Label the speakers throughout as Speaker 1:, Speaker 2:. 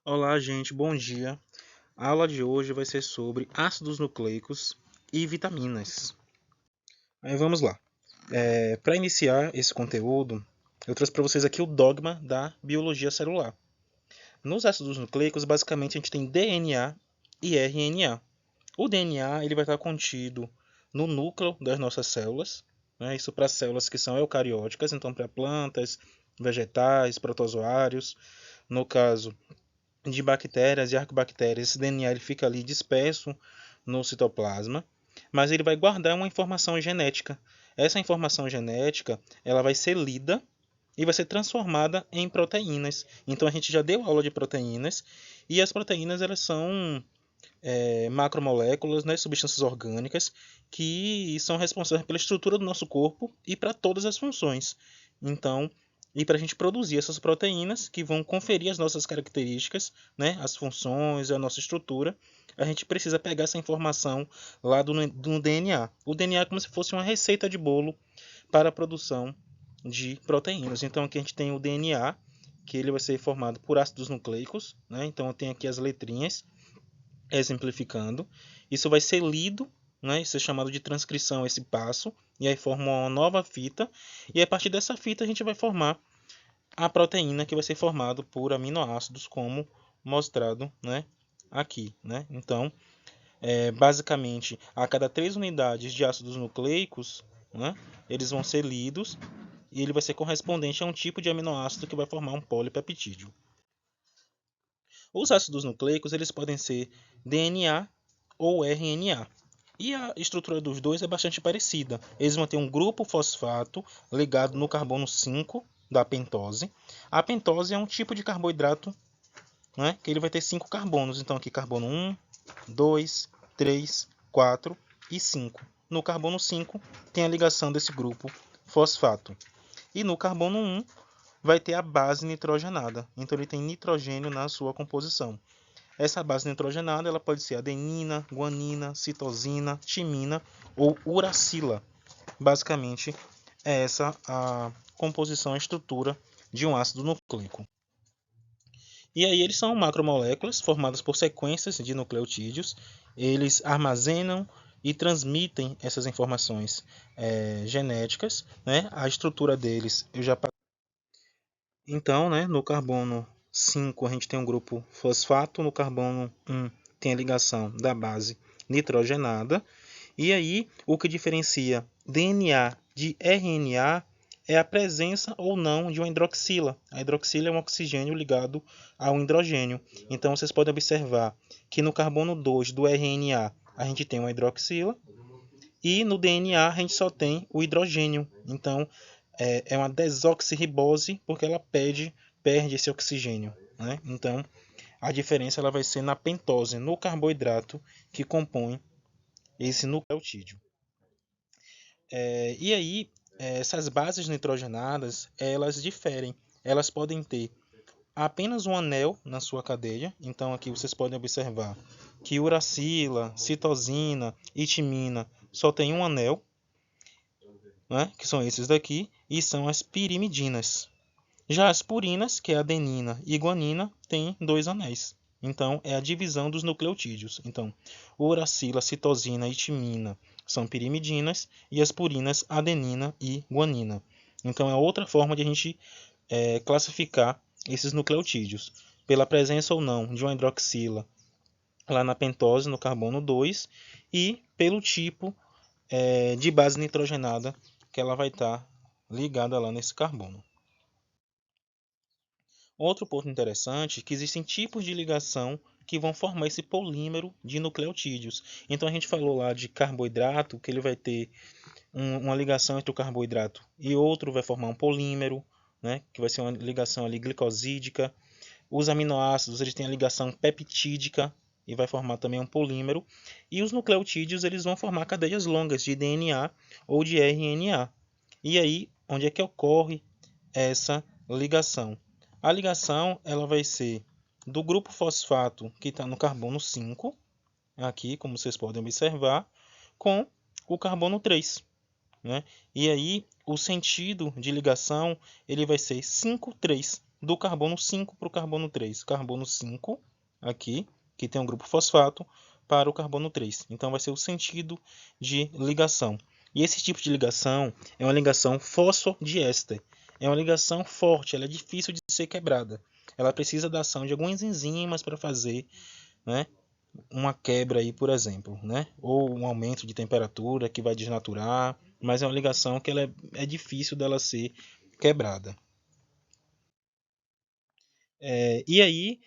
Speaker 1: Olá, gente, bom dia. A aula de hoje vai ser sobre ácidos nucleicos e vitaminas. Aí vamos lá. Para iniciar esse conteúdo, eu trouxe para vocês aqui o dogma da biologia celular. Nos ácidos nucleicos, basicamente, a gente tem DNA e RNA. O DNA ele vai estar contido no núcleo das nossas células, né? Isso para células que são eucarióticas, então para plantas, vegetais, protozoários. No caso de bactérias e arcobactérias, esse DNA ele fica ali disperso no citoplasma, mas ele vai guardar uma informação genética. Essa informação genética ela vai ser lida e vai ser transformada em proteínas. Então a gente já deu aula de proteínas e as proteínas elas são macromoléculas, né, substâncias orgânicas que são responsáveis pela estrutura do nosso corpo e para todas as funções. Então, e para a gente produzir essas proteínas que vão conferir as nossas características, né, as funções, a nossa estrutura, a gente precisa pegar essa informação lá do DNA. O DNA é como se fosse uma receita de bolo para a produção de proteínas. Então aqui a gente tem o DNA, que ele vai ser formado por ácidos nucleicos, né? Então eu tenho aqui as letrinhas exemplificando. Isso vai ser lido, né? Isso é chamado de transcrição, esse passo, e aí forma uma nova fita, e a partir dessa fita a gente vai formar a proteína que vai ser formada por aminoácidos, como mostrado, né, aqui. Né? Então, basicamente, a cada 3 unidades de ácidos nucleicos, né, eles vão ser lidos e ele vai ser correspondente a um tipo de aminoácido que vai formar um polipeptídeo. Os ácidos nucleicos eles podem ser DNA ou RNA. E a estrutura dos dois é bastante parecida. Eles vão ter um grupo fosfato ligado no carbono 5 da pentose. A pentose é um tipo de carboidrato, né, que ele vai ter 5 carbonos. Então aqui carbono 1, 2, 3, 4 e 5. No carbono 5 tem a ligação desse grupo fosfato. E no carbono 1 vai ter a base nitrogenada. Então ele tem nitrogênio na sua composição. Essa base nitrogenada ela pode ser adenina, guanina, citosina, timina ou uracila. Basicamente, é essa a composição, a estrutura de um ácido nucleico. E aí eles são macromoléculas formadas por sequências de nucleotídeos. Eles armazenam e transmitem essas informações genéticas. Né? A estrutura deles eu já. Então, né, no carbono 5 a gente tem um grupo fosfato, no carbono 1 tem a ligação da base nitrogenada. E aí, o que diferencia DNA de RNA é a presença ou não de uma hidroxila. A hidroxila é um oxigênio ligado ao hidrogênio. Então, vocês podem observar que no carbono 2 do RNA a gente tem uma hidroxila e no DNA a gente só tem o hidrogênio. Então, é uma desoxirribose porque ela perde esse oxigênio. Né? Então, a diferença ela vai ser na pentose, no carboidrato que compõe esse nucleotídeo. E aí, essas bases nitrogenadas, elas diferem. Elas podem ter apenas um anel na sua cadeia. Então, aqui vocês podem observar que uracila, citosina e timina só tem um anel, né, que são esses daqui, e são as pirimidinas. Já as purinas, que é adenina e guanina, têm 2 anéis. Então, é a divisão dos nucleotídeos. Então, uracila, citosina e timina são pirimidinas e as purinas, adenina e guanina. Então, é outra forma de a gente classificar esses nucleotídeos, pela presença ou não de uma hidroxila lá na pentose, no carbono 2, e pelo tipo de base nitrogenada que ela vai estar ligada lá nesse carbono. Outro ponto interessante é que existem tipos de ligação que vão formar esse polímero de nucleotídeos. Então a gente falou lá de carboidrato, que ele vai ter uma ligação entre o carboidrato e outro, vai formar um polímero, né, que vai ser uma ligação ali glicosídica. Os aminoácidos eles têm a ligação peptídica e vai formar também um polímero. E os nucleotídeos eles vão formar cadeias longas de DNA ou de RNA. E aí, onde é que ocorre essa ligação? A ligação ela vai ser do grupo fosfato que está no carbono 5, aqui, como vocês podem observar, com o carbono 3. Né? E aí, o sentido de ligação ele vai ser 5,3. do carbono 5 para o carbono 3. Carbono 5 aqui, que tem um grupo fosfato, para o carbono 3. Então vai ser o sentido de ligação. E esse tipo de ligação é uma ligação fosfodiéster. É uma ligação forte, ela é difícil de ser quebrada. Ela precisa da ação de algumas enzimas para fazer, né, uma quebra aí, por exemplo, né? Ou um aumento de temperatura que vai desnaturar, mas é uma ligação que ela é difícil dela ser quebrada. E aí,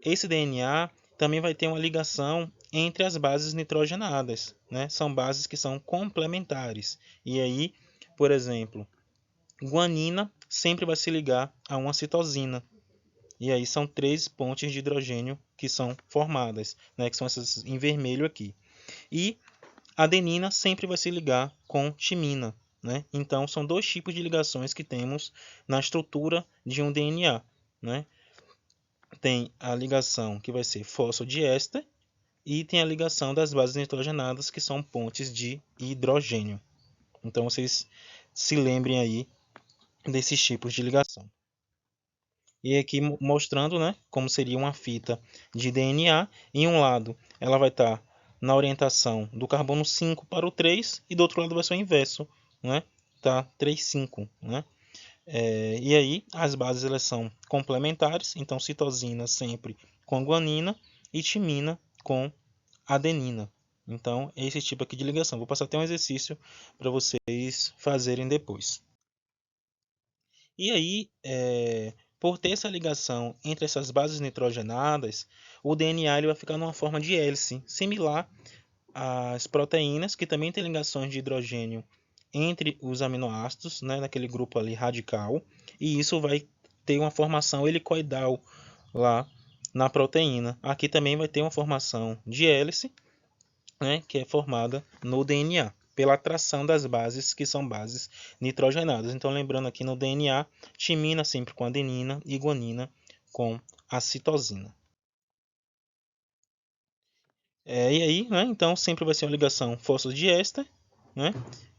Speaker 1: esse DNA também vai ter uma ligação entre as bases nitrogenadas, né? São bases que são complementares. E aí, por exemplo, guanina sempre vai se ligar a uma citosina. E aí são 3 pontes de hidrogênio que são formadas, né? Que são essas em vermelho aqui. E adenina sempre vai se ligar com timina, né? Então são 2 tipos de ligações que temos na estrutura de um DNA, né? Tem a ligação que vai ser fosfodiéster e tem a ligação das bases nitrogenadas, que são pontes de hidrogênio. Então vocês se lembrem aí desses tipos de ligação. E aqui mostrando, né, como seria uma fita de DNA. Em um lado ela vai estar na orientação do carbono 5 para o 3 e do outro lado vai ser o inverso, né? Tá 3, 5, né? E aí as bases elas são complementares, então citosina sempre com guanina e timina com adenina. Então é esse tipo aqui de ligação. Vou passar até um exercício para vocês fazerem depois. E aí, por ter essa ligação entre essas bases nitrogenadas, o DNA ele vai ficar numa forma de hélice, similar às proteínas, que também têm ligações de hidrogênio entre os aminoácidos, né, naquele grupo ali radical, e isso vai ter uma formação helicoidal lá na proteína. Aqui também vai ter uma formação de hélice, né, que é formada no DNA, pela atração das bases, que são bases nitrogenadas. Então, lembrando aqui no DNA, timina sempre com adenina e guanina com a citosina. E aí, né, então, sempre vai ser uma ligação fosfodiéster, né,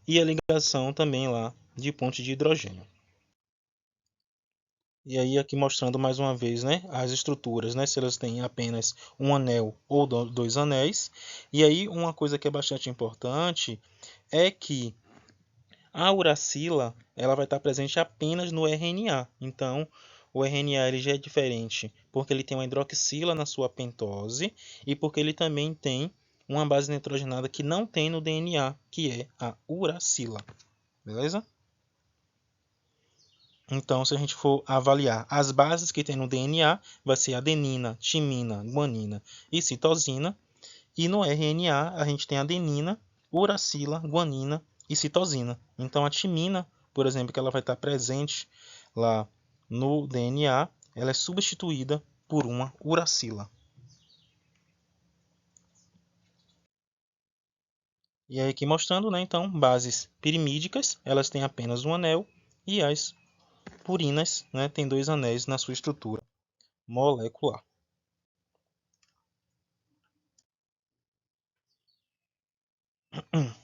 Speaker 1: e a ligação também lá de ponte de hidrogênio. E aí aqui mostrando mais uma vez, né, as estruturas, né, se elas têm apenas um anel ou 2 anéis. E aí uma coisa que é bastante importante é que a uracila ela vai estar presente apenas no RNA. Então, o RNA ele já é diferente porque ele tem uma hidroxila na sua pentose e porque ele também tem uma base nitrogenada que não tem no DNA, que é a uracila. Beleza? Então, se a gente for avaliar as bases que tem no DNA, vai ser adenina, timina, guanina e citosina. E no RNA, a gente tem adenina, uracila, guanina e citosina. Então, a timina, por exemplo, que ela vai estar presente lá no DNA, ela é substituída por uma uracila. E aí aqui mostrando, né, então, bases pirimídicas, elas têm apenas um anel, e as purinas, né, têm 2 anéis na sua estrutura molecular.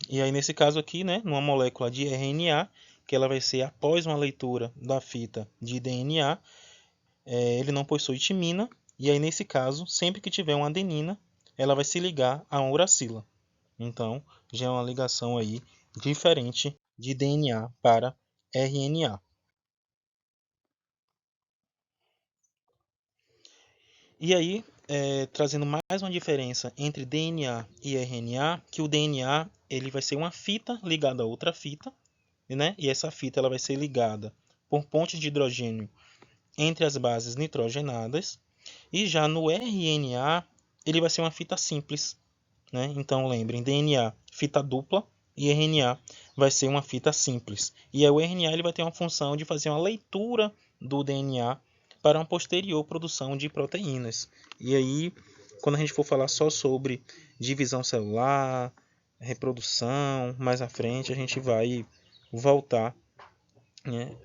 Speaker 1: E aí nesse caso aqui, né, numa molécula de RNA, que ela vai ser após uma leitura da fita de DNA, ele não possui timina, e aí nesse caso, sempre que tiver uma adenina, ela vai se ligar a uma uracila. Então, já é uma ligação aí diferente de DNA para RNA. E aí, trazendo mais uma diferença entre DNA e RNA, que o DNA ele vai ser uma fita ligada a outra fita, né? E essa fita ela vai ser ligada por pontes de hidrogênio entre as bases nitrogenadas. E já no RNA, ele vai ser uma fita simples, né? Então lembrem, DNA, fita dupla, e RNA vai ser uma fita simples. E aí o RNA ele vai ter uma função de fazer uma leitura do DNA para uma posterior produção de proteínas. E aí, quando a gente for falar só sobre divisão celular, reprodução, mais à frente a gente vai voltar, né,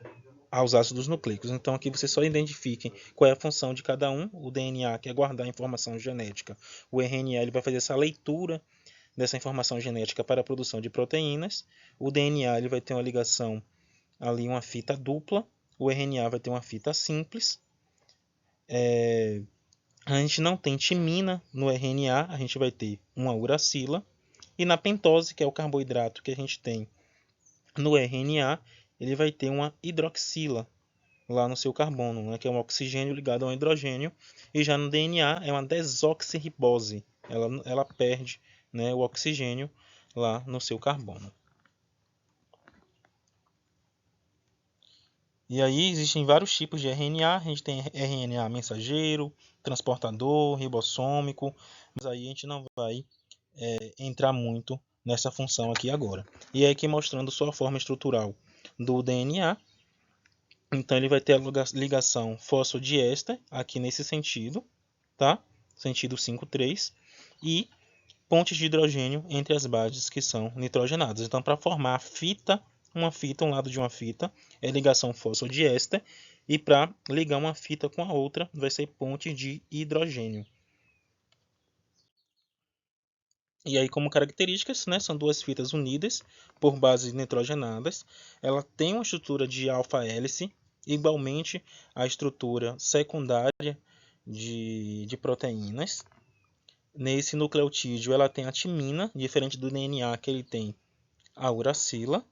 Speaker 1: aos ácidos nucleicos. Então aqui vocês só identifiquem qual é a função de cada um. O DNA que é guardar a informação genética. O RNA ele vai fazer essa leitura dessa informação genética para a produção de proteínas. O DNA ele vai ter uma ligação ali, uma fita dupla. O RNA vai ter uma fita simples, a gente não tem timina no RNA, a gente vai ter uma uracila. E na pentose, que é o carboidrato que a gente tem no RNA, ele vai ter uma hidroxila lá no seu carbono, né, que é um oxigênio ligado a um hidrogênio. E já no DNA é uma desoxirribose, ela perde, né, o oxigênio lá no seu carbono. E aí existem vários tipos de RNA. A gente tem RNA mensageiro, transportador, ribossômico, mas aí a gente não vai entrar muito nessa função aqui agora. E aí aqui mostrando sua forma estrutural do DNA. Então ele vai ter a ligação fosfodiéster aqui nesse sentido, tá? Sentido 5,3, e pontes de hidrogênio entre as bases que são nitrogenadas. Então, para formar a fita, um lado de uma fita, é ligação fosfodiéster, e para ligar uma fita com a outra, vai ser ponte de hidrogênio. E aí, como características, né, são duas fitas unidas por bases nitrogenadas. Ela tem uma estrutura de alfa-hélice, igualmente a estrutura secundária de proteínas. Nesse nucleotídeo ela tem a timina, diferente do DNA que ele tem a uracila.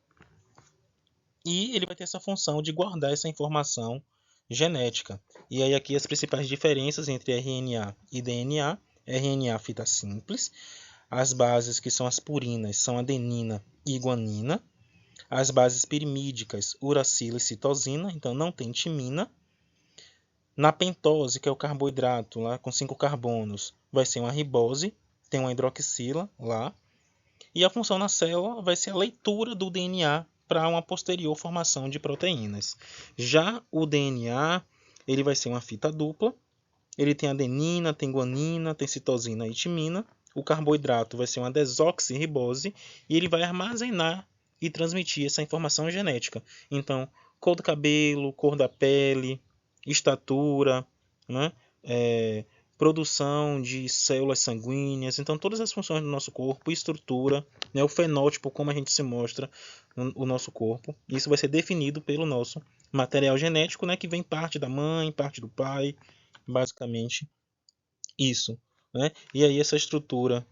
Speaker 1: E ele vai ter essa função de guardar essa informação genética. E aí aqui as principais diferenças entre RNA e DNA. RNA fita simples. As bases que são as purinas são adenina e guanina. As bases pirimídicas, uracila e citosina, então não tem timina. Na pentose, que é o carboidrato lá com 5 carbonos, vai ser uma ribose, tem uma hidroxila lá. E a função na célula vai ser a leitura do DNA para uma posterior formação de proteínas. Já o DNA, ele vai ser uma fita dupla. Ele tem adenina, tem guanina, tem citosina e timina. O carboidrato vai ser uma desoxirribose e ele vai armazenar e transmitir essa informação genética. Então, cor do cabelo, cor da pele, estatura, né? Produção de células sanguíneas. Então, todas as funções do nosso corpo, estrutura, né? O fenótipo, como a gente se mostra no nosso corpo. Isso vai ser definido pelo nosso material genético, né? Que vem parte da mãe, parte do pai, basicamente isso, né? E aí essa estrutura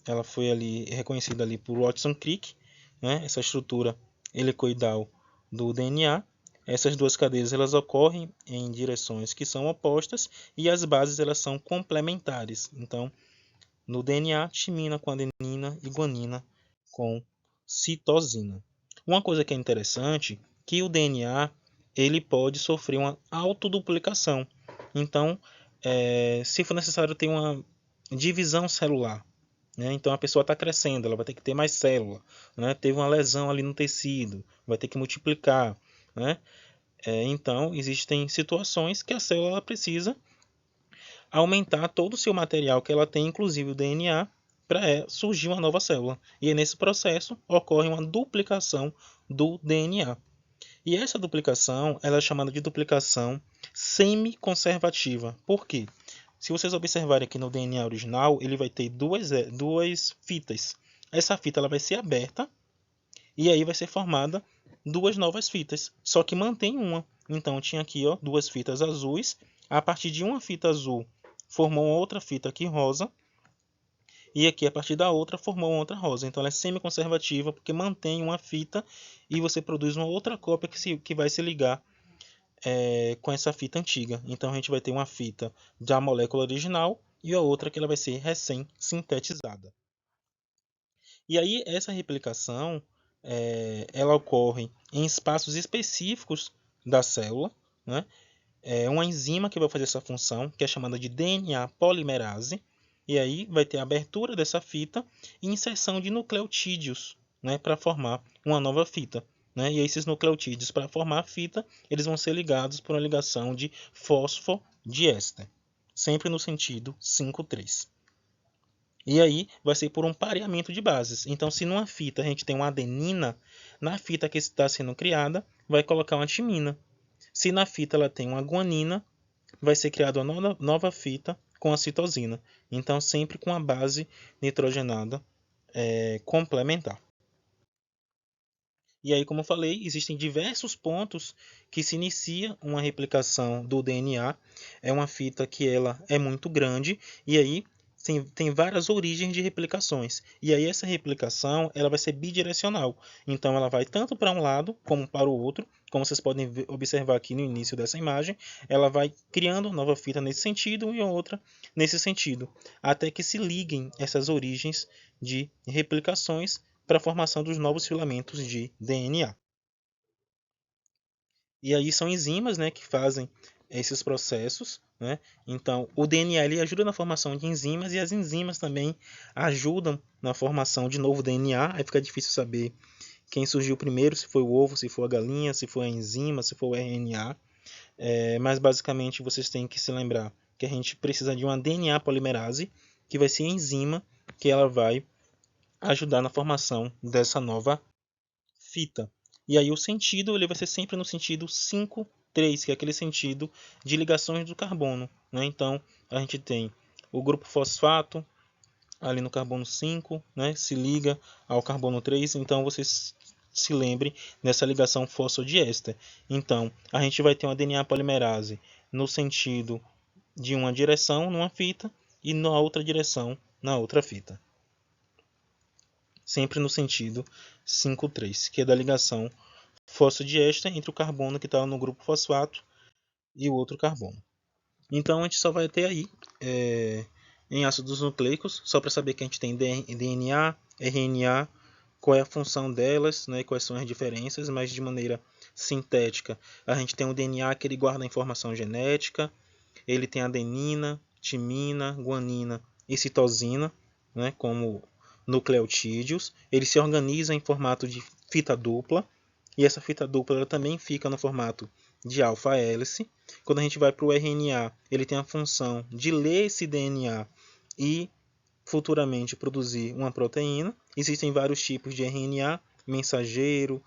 Speaker 1: ela foi ali reconhecida ali por Watson Crick, né? Essa estrutura helicoidal do DNA. Essas duas cadeias elas ocorrem em direções que são opostas e as bases elas são complementares. Então, no DNA, timina com adenina e guanina com citosina. Uma coisa que é interessante, que o DNA ele pode sofrer uma autoduplicação. Então, se for necessário ter uma divisão celular, né? Então a pessoa está crescendo, ela vai ter que ter mais célula, né? Teve uma lesão ali no tecido, vai ter que multiplicar, né? Então existem situações que a célula precisa aumentar todo o seu material que ela tem, inclusive o DNA, para surgir uma nova célula. E nesse processo ocorre uma duplicação do DNA. E essa duplicação ela é chamada de duplicação semi-conservativa. Por quê? Se vocês observarem aqui no DNA original, ele vai ter duas fitas. Essa fita ela vai ser aberta e aí vai ser formada duas novas fitas, só que mantém uma. Então tinha aqui duas fitas azuis. A partir de uma fita azul formou outra fita aqui rosa. E aqui, a partir da outra, formou outra rosa. Então, ela é semi-conservativa porque mantém uma fita e você produz uma outra cópia que vai se ligar com essa fita antiga. Então, a gente vai ter uma fita da molécula original e a outra que ela vai ser recém-sintetizada. E aí, essa replicação ela ocorre em espaços específicos da célula, né? Uma enzima que vai fazer essa função, que é chamada de DNA polimerase. E aí vai ter a abertura dessa fita e inserção de nucleotídeos, né, para formar uma nova fita. Né? E esses nucleotídeos, para formar a fita, eles vão ser ligados por uma ligação de fosfodiéster, sempre no sentido 5,3. E aí vai ser por um pareamento de bases. Então, se numa fita a gente tem uma adenina, na fita que está sendo criada, vai colocar uma timina. Se na fita ela tem uma guanina, vai ser criada uma nova fita com a citosina. Então, sempre com a base nitrogenada complementar. E aí, como eu falei, existem diversos pontos que se inicia uma replicação do DNA. É uma fita que ela é muito grande e aí tem várias origens de replicações. E aí essa replicação ela vai ser bidirecional. Então ela vai tanto para um lado como para o outro. Como vocês podem observar aqui no início dessa imagem, ela vai criando nova fita nesse sentido e outra nesse sentido, até que se liguem essas origens de replicações para a formação dos novos filamentos de DNA. E aí são enzimas, né, que fazem esses processos, né? Então, o DNA ele ajuda na formação de enzimas e as enzimas também ajudam na formação de novo DNA. Aí fica difícil saber quem surgiu primeiro, se foi o ovo, se foi a galinha, se foi a enzima, se foi o RNA. Mas basicamente vocês têm que se lembrar que a gente precisa de uma DNA polimerase, que vai ser a enzima que ela vai ajudar na formação dessa nova fita. E aí o sentido ele vai ser sempre no sentido 5,3, que é aquele sentido de ligações do carbono, né? Então a gente tem o grupo fosfato ali no carbono 5, né? Se liga ao carbono 3, então vocês se lembrem dessa ligação fosfodiéster. Então a gente vai ter uma DNA polimerase no sentido de uma direção numa fita e na outra direção na outra fita. Sempre no sentido 5,3, que é da ligação fosfodiéster entre o carbono que está no grupo fosfato e o outro carbono. Então a gente só vai ter aí em ácidos nucleicos, só para saber que a gente tem DNA, RNA, qual é a função delas, né, quais são as diferenças, mas de maneira sintética. A gente tem o DNA que ele guarda a informação genética, ele tem adenina, timina, guanina e citosina, né, como nucleotídeos. Ele se organiza em formato de fita dupla, e essa fita dupla ela também fica no formato de alfa-hélice. Quando a gente vai para o RNA, ele tem a função de ler esse DNA e futuramente produzir uma proteína. Existem vários tipos de RNA, mensageiro,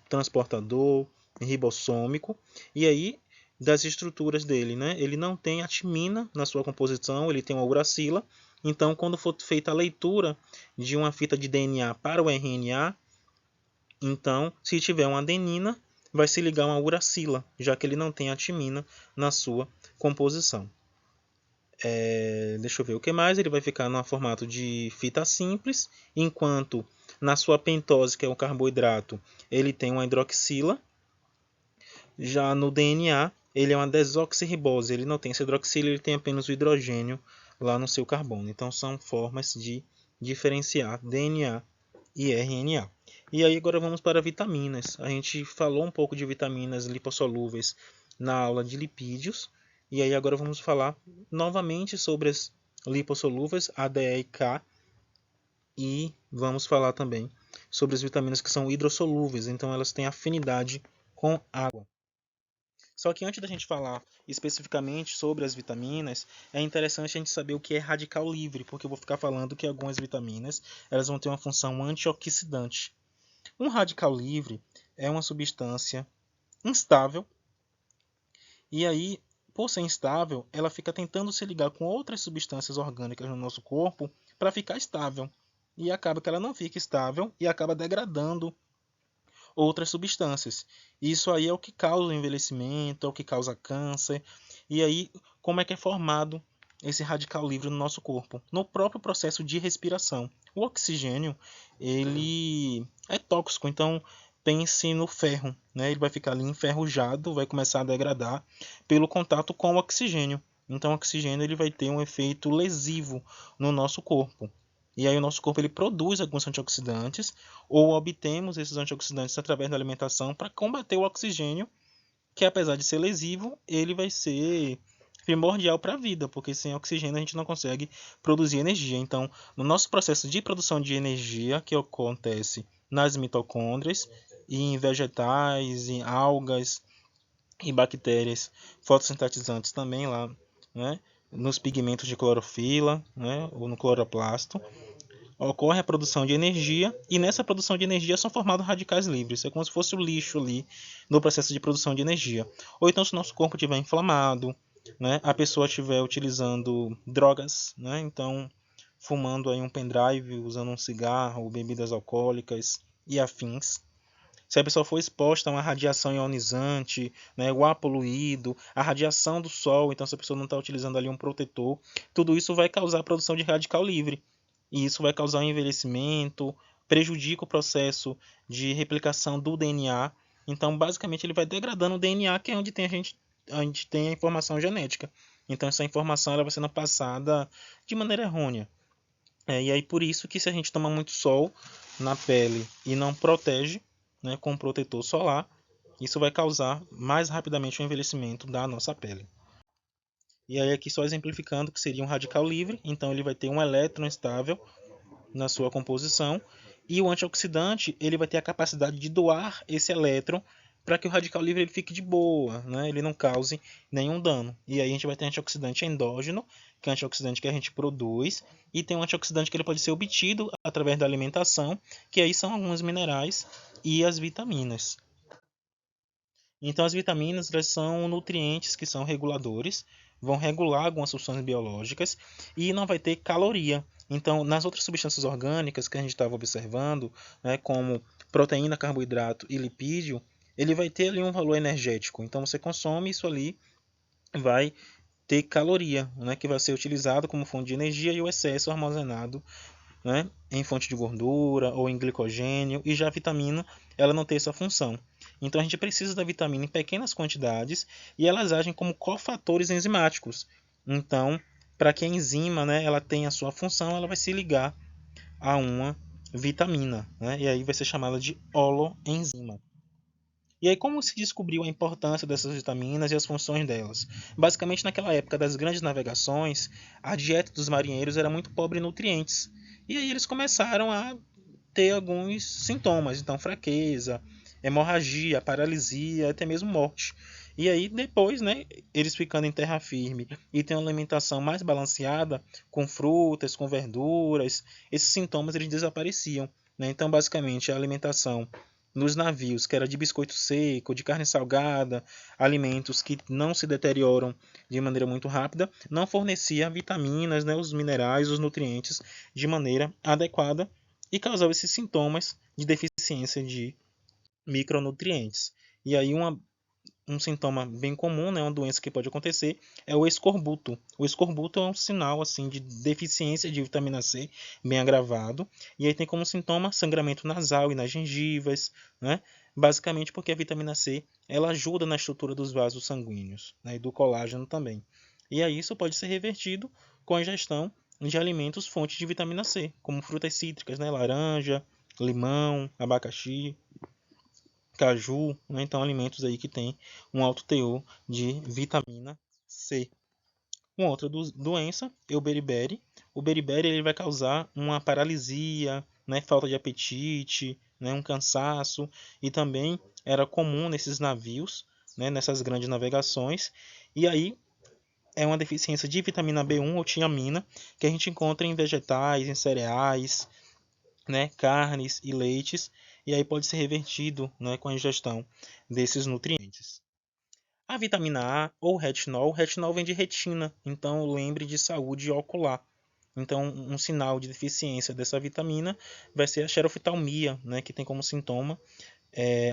Speaker 1: transportador, ribossômico. E aí, das estruturas dele, né? Ele não tem a timina na sua composição, ele tem uma uracila. Então, quando for feita a leitura de uma fita de DNA para o RNA, então, se tiver uma adenina, vai se ligar uma uracila, já que ele não tem a timina na sua composição. Deixa eu ver o que mais. Ele vai ficar no formato de fita simples, enquanto na sua pentose, que é o carboidrato, ele tem uma hidroxila. Já no DNA, ele é uma desoxirribose, ele não tem essa hidroxila, ele tem apenas o hidrogênio lá no seu carbono. Então são formas de diferenciar DNA e RNA. E aí agora vamos para vitaminas. A gente falou um pouco de vitaminas lipossolúveis na aula de lipídios. E aí agora vamos falar novamente sobre as lipossolúveis, A, D, E e K. E vamos falar também sobre as vitaminas que são hidrossolúveis, então elas têm afinidade com água. Só que antes da gente falar especificamente sobre as vitaminas, é interessante a gente saber o que é radical livre, porque eu vou ficar falando que algumas vitaminas elas vão ter uma função antioxidante. Um radical livre é uma substância instável e aí, por ser instável, ela fica tentando se ligar com outras substâncias orgânicas no nosso corpo para ficar estável. E acaba que ela não fica estável e acaba degradando outras substâncias. Isso aí é o que causa o envelhecimento, é o que causa câncer. E aí, como é que é formado esse radical livre no nosso corpo? No próprio processo de respiração. O oxigênio, ele é tóxico, então pense no ferro, né? Ele vai ficar ali enferrujado, vai começar a degradar pelo contato com o oxigênio. Então o oxigênio ele vai ter um efeito lesivo no nosso corpo. E aí o nosso corpo ele produz alguns antioxidantes ou obtemos esses antioxidantes através da alimentação para combater o oxigênio, que apesar de ser lesivo, ele vai ser primordial para a vida, porque sem oxigênio a gente não consegue produzir energia. Então, no nosso processo de produção de energia, que acontece nas mitocôndrias, e em vegetais, em algas e bactérias fotossintetizantes também lá, né, nos pigmentos de clorofila, né, ou no cloroplasto, ocorre a produção de energia e nessa produção de energia são formados radicais livres. É como se fosse o lixo ali no processo de produção de energia. Ou então se o nosso corpo estiver inflamado, né, a pessoa estiver utilizando drogas, né, então fumando aí um pendrive, usando um cigarro, bebidas alcoólicas e afins. Se a pessoa for exposta a uma radiação ionizante, né, o ar poluído, a radiação do sol, então se a pessoa não está utilizando ali um protetor, tudo isso vai causar a produção de radical livre. E isso vai causar um envelhecimento, prejudica o processo de replicação do DNA. Então, basicamente, ele vai degradando o DNA, que é onde a gente tem a informação genética. Então, essa informação ela vai sendo passada de maneira errônea. E aí, por isso que se a gente toma muito sol na pele e não protege, né, com protetor solar, isso vai causar mais rapidamente o envelhecimento da nossa pele. E aí, aqui só exemplificando que seria um radical livre, então ele vai ter um elétron estável na sua composição, e o antioxidante ele vai ter a capacidade de doar esse elétron para que o radical livre ele fique de boa, né? Ele não cause nenhum dano. E aí a gente vai ter antioxidante endógeno, que é um antioxidante que a gente produz, e tem um antioxidante que ele pode ser obtido através da alimentação, que aí são alguns minerais e as vitaminas. Então, as vitaminas elas são nutrientes que são reguladores, vão regular algumas substâncias biológicas e não vai ter caloria. Então, nas outras substâncias orgânicas que a gente estava observando, né, como proteína, carboidrato e lipídio, ele vai ter ali um valor energético. Então, você consome isso ali, vai ter caloria, né, que vai ser utilizado como fonte de energia e o excesso armazenado, né, em fonte de gordura ou em glicogênio, e já a vitamina ela não tem essa função. Então a gente precisa da vitamina em pequenas quantidades e elas agem como cofatores enzimáticos. Então, para que a enzima, né, ela tenha a sua função, ela vai se ligar a uma vitamina, né, e aí vai ser chamada de holoenzima. E aí, como se descobriu a importância dessas vitaminas e as funções delas? Basicamente, naquela época das grandes navegações, a dieta dos marinheiros era muito pobre em nutrientes. E aí eles começaram a ter alguns sintomas, então fraqueza, hemorragia, paralisia, até mesmo morte. E aí depois, né, eles ficando em terra firme e tendo uma alimentação mais balanceada, com frutas, com verduras, esses sintomas eles desapareciam, né? Então, basicamente, a alimentação nos navios, que era de biscoito seco, de carne salgada, alimentos que não se deterioram de maneira muito rápida, não fornecia vitaminas, né, os minerais, os nutrientes de maneira adequada e causava esses sintomas de deficiência de micronutrientes. E aí um sintoma bem comum, né, uma doença que pode acontecer, é o escorbuto. O escorbuto é um sinal assim de deficiência de vitamina C bem agravado, e aí tem como sintoma sangramento nasal e nas gengivas, né? Basicamente porque a vitamina C ela ajuda na estrutura dos vasos sanguíneos, né, e do colágeno também. E aí isso pode ser revertido com a ingestão de alimentos fontes de vitamina C, como frutas cítricas, né, laranja, limão, abacaxi, caju, né? Então alimentos aí que tem um alto teor de vitamina C. Uma outra doença é o beriberi. O beriberi ele vai causar uma paralisia, né? Falta de apetite, né? Um cansaço, e também era comum nesses navios, né? Nessas grandes navegações. E aí é uma deficiência de vitamina B1 ou tiamina que a gente encontra em vegetais, em cereais, né, carnes e leites, e aí pode ser revertido, né, com a ingestão desses nutrientes. A vitamina A ou retinol, retinol vem de retina, então lembre de saúde ocular. Então, um sinal de deficiência dessa vitamina vai ser a xeroftalmia, né, que tem como sintoma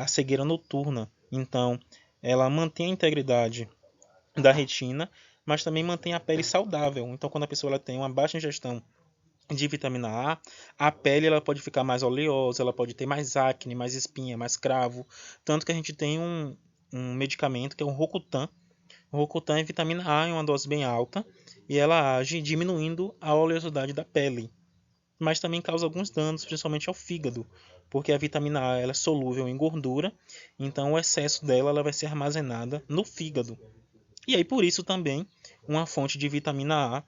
Speaker 1: a cegueira noturna. Então, ela mantém a integridade da retina, mas também mantém a pele saudável. Então, quando a pessoa ela tem uma baixa ingestão de vitamina a pele ela pode ficar mais oleosa, ela pode ter mais acne, mais espinha, mais cravo. Tanto que a gente tem um medicamento que é o Rocutan. O Rocutan é vitamina A em uma dose bem alta e ela age diminuindo a oleosidade da pele. Mas também causa alguns danos, principalmente ao fígado, porque a vitamina A ela é solúvel em gordura, então o excesso dela ela vai ser armazenada no fígado. E aí por isso também uma fonte de vitamina A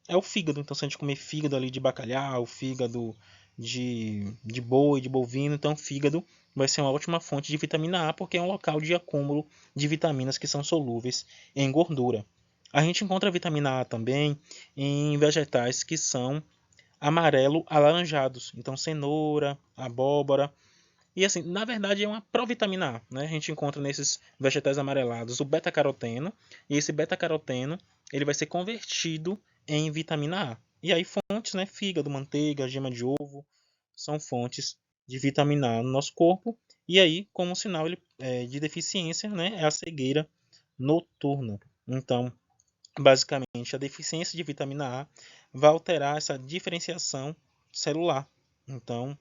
Speaker 1: é o fígado. Então, se a gente comer fígado ali de bacalhau, fígado de boi, de bovino, então fígado vai ser uma ótima fonte de vitamina A, porque é um local de acúmulo de vitaminas que são solúveis em gordura. A gente encontra a vitamina A também em vegetais que são amarelo alaranjados, então cenoura, abóbora. E assim, na verdade é uma provitamina A, né? A gente encontra nesses vegetais amarelados o beta-caroteno, e esse beta-caroteno ele vai ser convertido em vitamina A. E aí fontes, né? Fígado, manteiga, gema de ovo, são fontes de vitamina A no nosso corpo E aí, como sinal de deficiência, né, é a cegueira noturna. Então, basicamente, a deficiência de vitamina A vai alterar essa diferenciação celular. Então,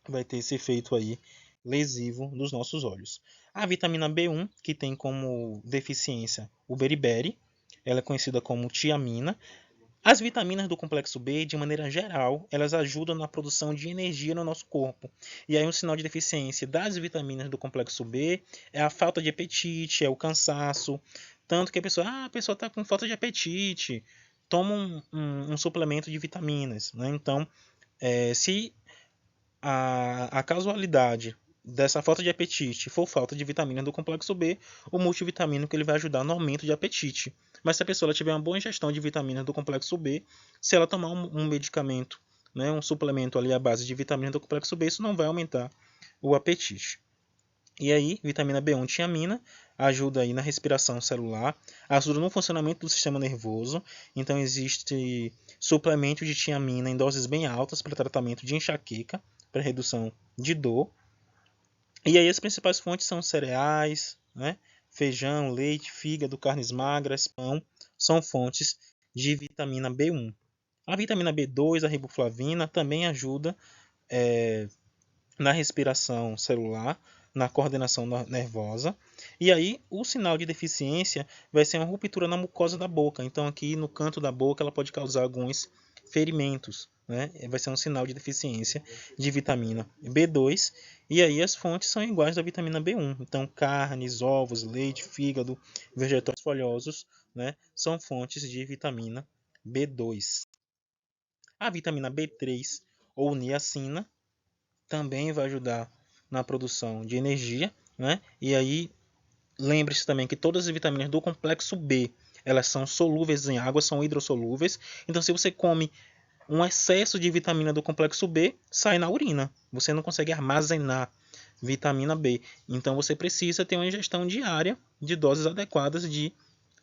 Speaker 1: vai ter esse efeito aí lesivo nos nossos olhos. A vitamina B1, que tem como deficiência o beriberi, ela é conhecida como tiamina. As vitaminas do complexo B, de maneira geral, elas ajudam na produção de energia no nosso corpo. E aí um sinal de deficiência das vitaminas do complexo B é a falta de apetite, é o cansaço. Tanto que a pessoa está com falta de apetite, toma um suplemento de vitaminas. Né? Então, se a casualidade dessa falta de apetite for falta de vitamina do complexo B, o multivitamínico ele vai ajudar no aumento de apetite. Mas se a pessoa tiver uma boa ingestão de vitaminas do complexo B, se ela tomar um medicamento, né, um suplemento ali à base de vitamina do complexo B, isso não vai aumentar o apetite. E aí, vitamina B1 tiamina ajuda aí na respiração celular, ajuda no funcionamento do sistema nervoso. Então existe suplemento de tiamina em doses bem altas para tratamento de enxaqueca, para redução de dor. E aí as principais fontes são cereais, né? Feijão, leite, fígado, carnes magras, pão, são fontes de vitamina B1. A vitamina B2, a riboflavina, também ajuda na respiração celular, na coordenação nervosa. E aí, o sinal de deficiência vai ser uma ruptura na mucosa da boca. Então, aqui no canto da boca, ela pode causar alguns ferimentos. Né? Vai ser um sinal de deficiência de vitamina B2. E aí, as fontes são iguais da vitamina B1. Então, carnes, ovos, leite, fígado, vegetais folhosos, né? São fontes de vitamina B2. A vitamina B3 ou niacina também vai ajudar na produção de energia, né? E aí lembre-se também que todas as vitaminas do complexo B, elas são solúveis em água, são hidrossolúveis. Então se você come um excesso de vitamina do complexo B, sai na urina. Você não consegue armazenar vitamina B. Então você precisa ter uma ingestão diária de doses adequadas de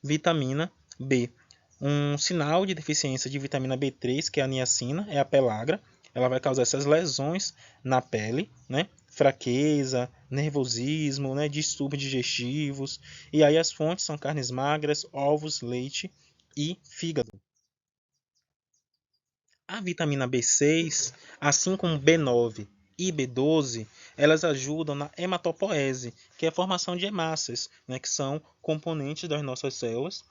Speaker 1: vitamina B. Um sinal de deficiência de vitamina B3, que é a niacina, é a pellagra. Ela vai causar essas lesões na pele, né? Fraqueza, nervosismo, né? Distúrbios digestivos. E aí as fontes são carnes magras, ovos, leite e fígado. A vitamina B6, assim como B9 e B12, elas ajudam na hematopoese, que é a formação de hemácias, né? Que são componentes das nossas células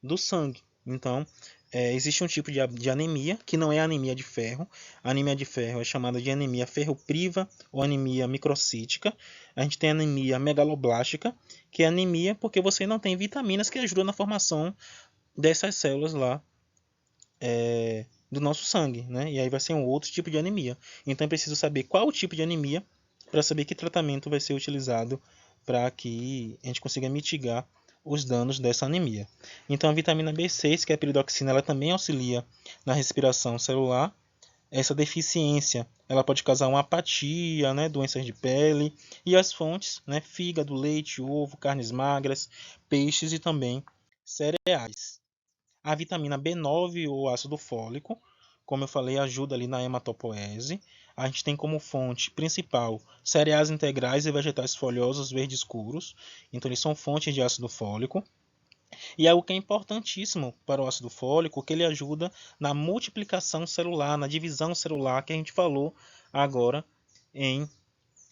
Speaker 1: do sangue. Então, existe um tipo de anemia, que não é anemia de ferro. A anemia de ferro é chamada de anemia ferropriva ou anemia microcítica. A gente tem anemia megaloblástica, que é anemia porque você não tem vitaminas que ajudam na formação dessas células lá do nosso sangue. Né? E aí vai ser um outro tipo de anemia. Então é preciso saber qual o tipo de anemia para saber que tratamento vai ser utilizado para que a gente consiga mitigar os danos dessa anemia. Então a vitamina B6, que é a piridoxina, ela também auxilia na respiração celular. Essa deficiência ela pode causar uma apatia, né, doenças de pele, e as fontes, né, fígado, leite, ovo, carnes magras, peixes e também cereais. A vitamina B9 ou ácido fólico, como eu falei, ajuda ali na hematopoese. A gente tem como fonte principal cereais integrais e vegetais folhosos verdes escuros. Então eles são fontes de ácido fólico. E algo que é importantíssimo para o ácido fólico, que ele ajuda na multiplicação celular, na divisão celular que a gente falou agora em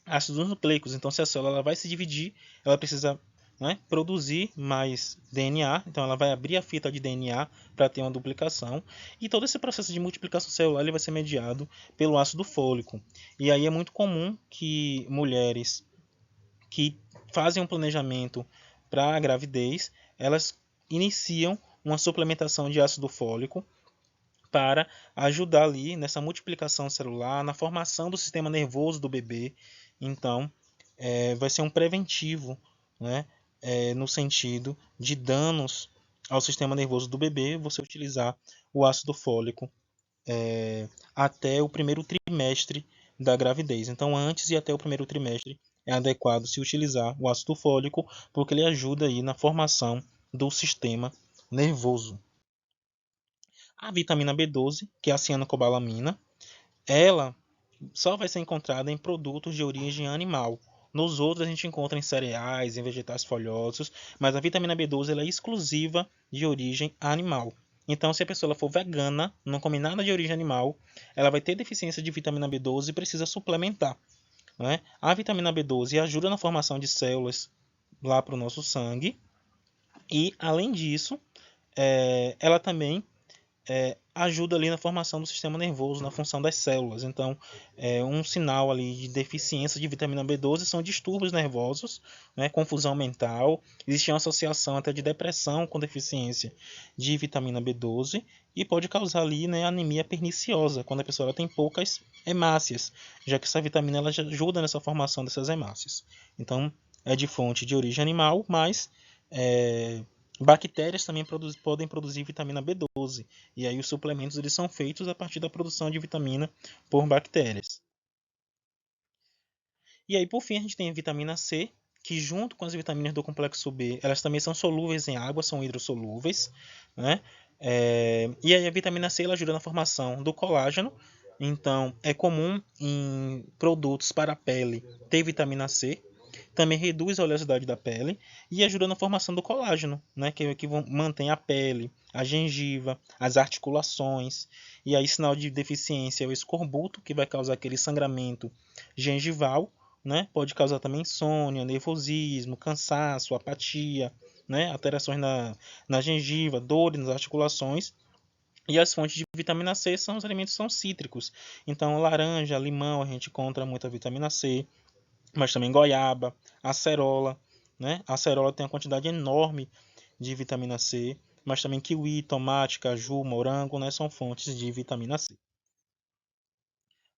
Speaker 1: ácidos nucleicos. Então, se a célula ela vai se dividir, ela precisa, né, produzir mais DNA. Então, ela vai abrir a fita de DNA para ter uma duplicação. E todo esse processo de multiplicação celular ele vai ser mediado pelo ácido fólico. E aí é muito comum que mulheres que fazem um planejamento para a gravidez, elas iniciam uma suplementação de ácido fólico para ajudar ali nessa multiplicação celular, na formação do sistema nervoso do bebê. Então, vai ser um preventivo, né? No sentido de danos ao sistema nervoso do bebê, você utilizar o ácido fólico até o primeiro trimestre da gravidez. Então, antes e até o primeiro trimestre é adequado se utilizar o ácido fólico, porque ele ajuda aí na formação do sistema nervoso. A vitamina B12, que é a cianocobalamina, ela só vai ser encontrada em produtos de origem animal, Nos outros a gente encontra em cereais, em vegetais folhosos, mas a vitamina B12 ela é exclusiva de origem animal. Então, se a pessoa ela for vegana, não come nada de origem animal, ela vai ter deficiência de vitamina B12 e precisa suplementar, né? A vitamina B12 ajuda na formação de células lá para o nosso sangue e, além disso, ela também ajuda ali na formação do sistema nervoso, na função das células. Então, um sinal ali de deficiência de vitamina B12 são distúrbios nervosos, né, confusão mental. Existe uma associação até de depressão com deficiência de vitamina B12 e pode causar ali, né, anemia perniciosa, quando a pessoa ela tem poucas hemácias, já que essa vitamina ela ajuda nessa formação dessas hemácias. Então, é de fonte de origem animal, mas bactérias também podem produzir vitamina B12. E aí os suplementos eles são feitos a partir da produção de vitamina por bactérias. E aí, por fim, a gente tem a vitamina C, que junto com as vitaminas do complexo B, elas também são solúveis em água, são hidrossolúveis, né? E aí a vitamina C ela ajuda na formação do colágeno. Então, é comum em produtos para a pele ter vitamina C. Também reduz a oleosidade da pele e ajuda na formação do colágeno, né? que mantém a pele, a gengiva, as articulações. E aí, sinal de deficiência é o escorbuto, que vai causar aquele sangramento gengival, né? Pode causar também insônia, nervosismo, cansaço, apatia, né? Alterações na gengiva, dores nas articulações. E as fontes de vitamina C são os alimentos que são cítricos. Então, laranja, limão, a gente encontra muita vitamina C, mas também goiaba, acerola, né? A acerola tem uma quantidade enorme de vitamina C, mas também kiwi, tomate, caju, morango, né? São fontes de vitamina C.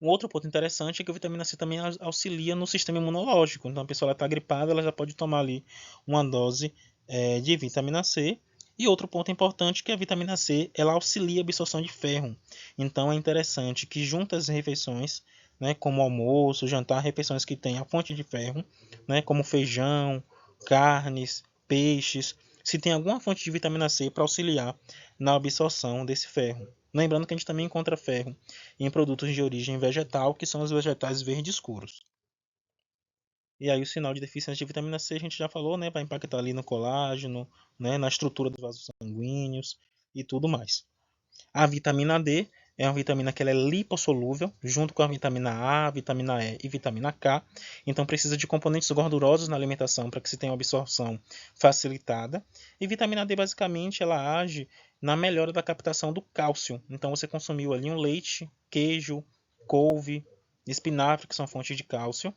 Speaker 1: Um outro ponto interessante é que a vitamina C também auxilia no sistema imunológico. Então, a pessoa está gripada, ela já pode tomar ali uma dose de vitamina C. E outro ponto importante é que a vitamina C ela auxilia a absorção de ferro. Então, é interessante que junto às refeições, né, como almoço, jantar, refeições que têm a fonte de ferro, né, como feijão, carnes, peixes, se tem alguma fonte de vitamina C para auxiliar na absorção desse ferro. Lembrando que a gente também encontra ferro em produtos de origem vegetal, que são os vegetais verdes escuros. E aí o sinal de deficiência de vitamina C a gente já falou, né? Vai impactar ali no colágeno, né? Na estrutura dos vasos sanguíneos e tudo mais. A vitamina D é uma vitamina que ela é lipossolúvel, junto com a vitamina A, vitamina E e vitamina K. Então precisa de componentes gordurosos na alimentação para que se tenha uma absorção facilitada. E vitamina D basicamente ela age na melhora da captação do cálcio. Então você consumiu ali um leite, queijo, couve, espinafre, que são fontes de cálcio.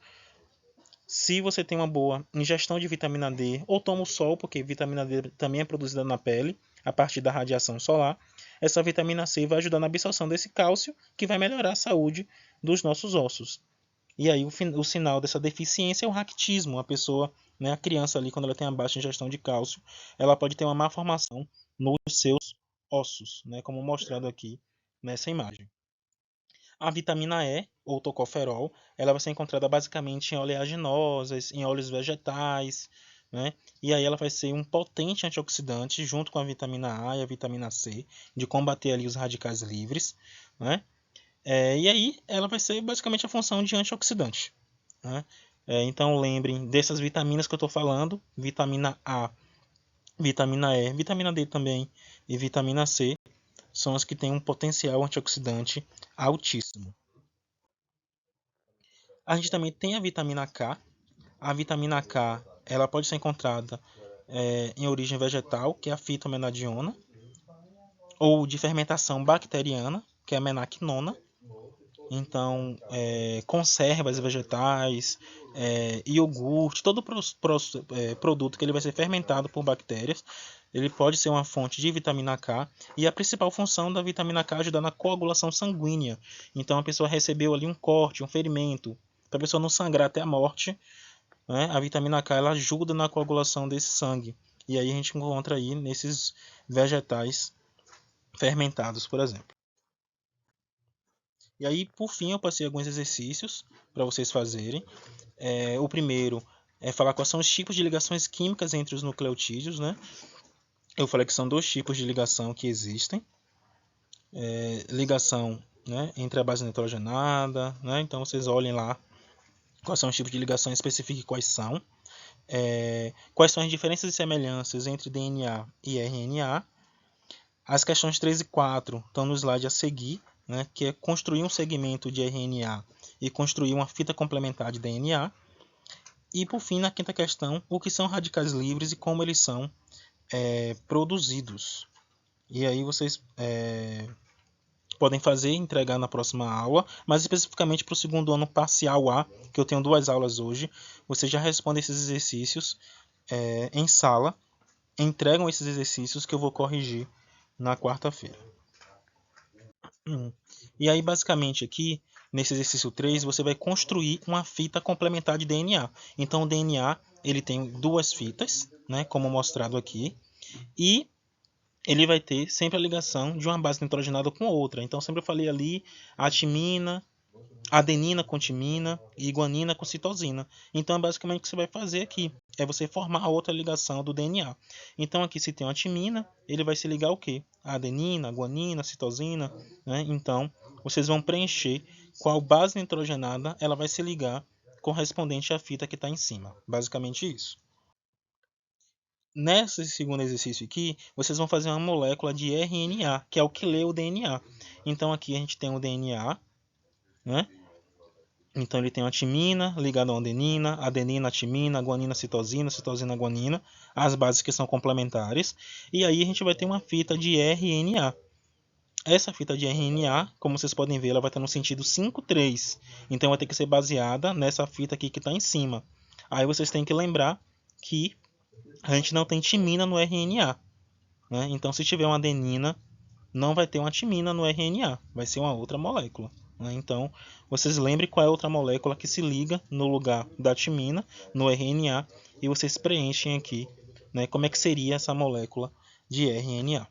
Speaker 1: Se você tem uma boa ingestão de vitamina D, ou toma o sol, porque vitamina D também é produzida na pele, a partir da radiação solar, essa vitamina C vai ajudar na absorção desse cálcio, que vai melhorar a saúde dos nossos ossos. E aí o sinal dessa deficiência é o raquitismo. A pessoa, né, a criança ali, quando ela tem a baixa ingestão de cálcio, ela pode ter uma má formação nos seus ossos, né, como mostrado aqui nessa imagem. A vitamina E, ou tocoferol, ela vai ser encontrada basicamente em oleaginosas, em óleos vegetais, né? E aí ela vai ser um potente antioxidante junto com a vitamina A e a vitamina C, de combater ali os radicais livres, né? E aí ela vai ser basicamente a função de antioxidante, né? Então lembrem dessas vitaminas que eu estou falando: vitamina A, vitamina E, vitamina D também e vitamina C são as que têm um potencial antioxidante altíssimo. A gente também tem a vitamina K. A vitamina K ela pode ser encontrada em origem vegetal, que é a fitomenadiona, ou de fermentação bacteriana, que é a menaquinona. Então, conservas vegetais, iogurte, todo produto que ele vai ser fermentado por bactérias, ele pode ser uma fonte de vitamina K. E a principal função da vitamina K é ajudar na coagulação sanguínea. Então, a pessoa recebeu ali um corte, um ferimento, para a pessoa não sangrar até a morte, né? A vitamina K ela ajuda na coagulação desse sangue. E aí a gente encontra aí nesses vegetais fermentados, por exemplo. E aí, por fim, eu passei alguns exercícios para vocês fazerem. O primeiro é falar quais são os tipos de ligações químicas entre os nucleotídeos, né? Eu falei que são dois tipos de ligação que existem. Ligação, né, entre a base nitrogenada, né? Então vocês olhem lá quais são os tipos de ligação, especifique quais são. Quais são as diferenças e semelhanças entre DNA e RNA. As questões 3 e 4 estão no slide a seguir, né, que é construir um segmento de RNA e construir uma fita complementar de DNA. E, por fim, na quinta questão, o que são radicais livres e como eles são produzidos. E aí vocês podem fazer e entregar na próxima aula, mas especificamente para o segundo ano parcial A, que eu tenho 2 aulas hoje, vocês já respondem esses exercícios em sala, entregam esses exercícios que eu vou corrigir na quarta-feira. E aí, basicamente, aqui, nesse exercício 3, você vai construir uma fita complementar de DNA. Então, o DNA ele tem 2 fitas, né, como mostrado aqui, e ele vai ter sempre a ligação de uma base nitrogenada com outra. Então, sempre eu falei ali a timina, adenina com timina e guanina com citosina. Então, é basicamente o que você vai fazer aqui. É você formar a outra ligação do DNA. Então, aqui se tem uma timina, ele vai se ligar ao quê? A adenina, a guanina, a citosina. Né? Então, vocês vão preencher qual base nitrogenada ela vai se ligar correspondente à fita que está em cima. Basicamente isso. Nesse segundo exercício aqui, vocês vão fazer uma molécula de RNA, que é o que lê o DNA. Então aqui a gente tem o DNA, né? Então ele tem uma timina ligada a uma adenina, timina, guanina, citosina, citosina, guanina, as bases que são complementares. E aí a gente vai ter uma fita de RNA. Essa fita de RNA, como vocês podem ver, ela vai estar no sentido 5,3. Então vai ter que ser baseada nessa fita aqui que está em cima. Aí vocês têm que lembrar que a gente não tem timina no RNA. Né? Então, se tiver uma adenina, não vai ter uma timina no RNA, vai ser uma outra molécula. Né? Então, vocês lembrem qual é a outra molécula que se liga no lugar da timina, no RNA, e vocês preenchem aqui, né, como é que seria essa molécula de RNA.